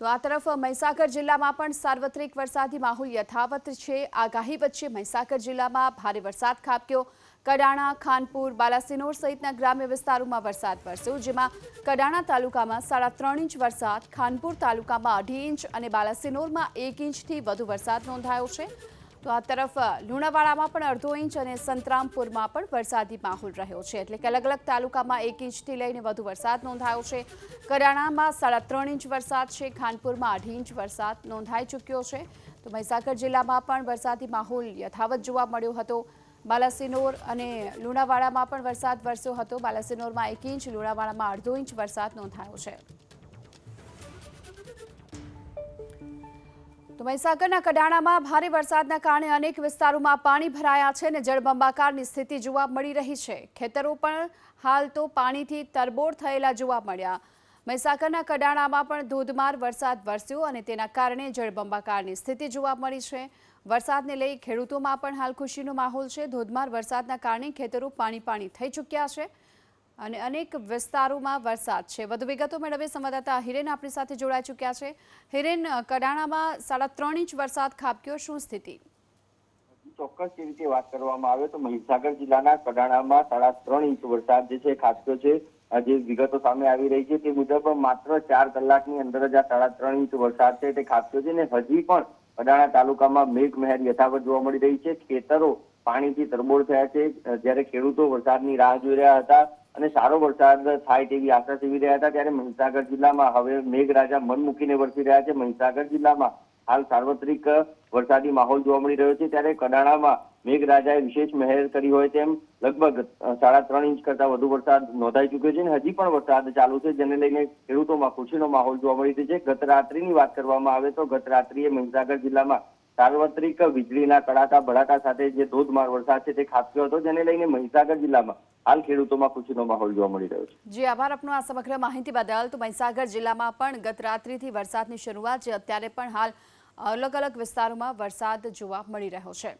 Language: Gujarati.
તો આ તરફ મહીસાગર જિલ્લામાં પણ સાર્વત્રિક વરસાદી માહોલ યથાવત છે। આગાહી વચ્ચે મહીસાગર જિલ્લામાં ભારે વરસાદ ખાબક્યો। કડાણા, ખાનપુર, બાલાસિનોર સહિતના ગ્રામ્ય વિસ્તારોમાં વરસાદ વરસ્યો, જેમાં કડાણા તાલુકામાં 3.5 ઇંચ વરસાદ, ખાનપુર તાલુકામાં 2.5 ઇંચ અને બાલાસિનોરમાં 1 ઇંચથી વધુ વરસાદ નોંધાયો છે। તો આ તરફ લુણાવાડામાં પણ 1/2 ઇંચ અને સંતરામપુરમાં પણ વરસાદી માહોલ રહ્યો છે, એટલે કે અલગ અલગ તાલુકામાં 1 ઇંચથી લઈને વધુ વરસાદ નોંધાયો છે। કડાણામાં 3.5 ઇંચ વરસાદ છે, ખાનપુરમાં 2.5 ઇંચ વરસાદ નોંધાઈ ચૂક્યો છે। તો મહીસાગર જિલ્લામાં પણ વરસાદી માહોલ યથાવત જોવા મળ્યો હતો। બાલાસિનોર અને લુણાવાડામાં પણ વરસાદ વરસ્યો હતો। બાલાસિનોરમાં 1 ઇંચ, લુણાવાડામાં 1/2 ઇંચ વરસાદ નોંધાયો છે। તો મહીસાગરના કડાણામાં ભારે વરસાદના કારણે અનેક વિસ્તારોમાં પાણી ભરાયા છે અને જળબંબાકારની સ્થિતિ જોવા મળી રહી છે। ખેતરો પણ હાલ તો પાણીથી તરબોળ થયેલા જોવા મળ્યા। મહીસાગરના કડાણામાં પણ ધોધમાર વરસાદ વરસ્યો અને તેના કારણે જળબંબાકારની સ્થિતિ જોવા મળી છે। વરસાદને લઈ ખેડૂતોમાં પણ હાલ ખુશીનો માહોલ છે। ધોધમાર વરસાદના કારણે ખેતરો પાણી થઈ ચૂક્યા છે અને અનેક વિસ્તારોમાં વરસાદ છે। વધુ વિગતો મેળવે સંવાદદાતા હિરેન આપણી સાથે જોડાઈ ચૂક્યા છે। હિરેન, કડાણામાં 3.5 ઇંચ વરસાદ ખાબક્યો, શું સ્થિતિ? ચોક્કસ રીતે વાત કરવામાં આવે તો મહીસાગર જિલ્લાના કડાણામાં 3.5 ઇંચ વરસાદ જે છે ખાબક્યો છે। જે વિગતો સામે આવી રહી છે તે મુજબ માત્ર 4 કલાકની અંદર જ આ 3.5 ઇંચ વરસાદ છે તે ખાબક્યો છે અને હજી પણ કડાણા તાલુકામાં મેઘમહેર યથાવત જોવા મળી રહી છે। ખેતરો પાણીથી તરબોળ થયા છે, જ્યારે ખેડૂતો વરસાદની રાહ જોઈ રહ્યા હતા અને સારો વરસાદ થાય તેવી આશા સેવી રહ્યા હતા, ત્યારે મહીસાગર જિલ્લામાં હવે મેઘરાજા મન મૂકીને વરસી રહ્યા છે। મહીસાગર જિલ્લામાં હાલ સાર્વત્રિક વરસાદી માહોલ જોવા મળી રહ્યો છે, ત્યારે કડાણામાં મેઘરાજાએ વિશેષ મહેર કરી હોય તેમ લગભગ 3.5 ઇંચ કરતા વધુ વરસાદ નોંધાઈ ચૂક્યો છે અને હજી પણ વરસાદ ચાલુ છે, જેને લઈને ખેડૂતોમાં ખુશીનો માહોલ જોવા મળી રહ્યો છે। ગત રાત્રિની વાત કરવામાં આવે તો ગત રાત્રિએ મહીસાગર જિલ્લામાં સાર્વત્રિક વીજળીના કડાકા ભડાકા સાથે જે ધોધમાર વરસાદ છે તે ખાબક્યો હતો, જેને લઈને મહીસાગર જિલ્લામાં હાલ ખેડૂતોમાં ખુશીનો માહોલ જોવા મળી રહ્યો છે। જી આભાર આપનો આ સમગ્ર માહિતી બદલ। તો મહીસાગર જિલ્લામાં પણ ગત રાત્રિથી વરસાદની શરૂઆત છે, અત્યારે પણ હાલ અલગ અલગ વિસ્તારોમાં વરસાદ જોવા મળી રહ્યો છે।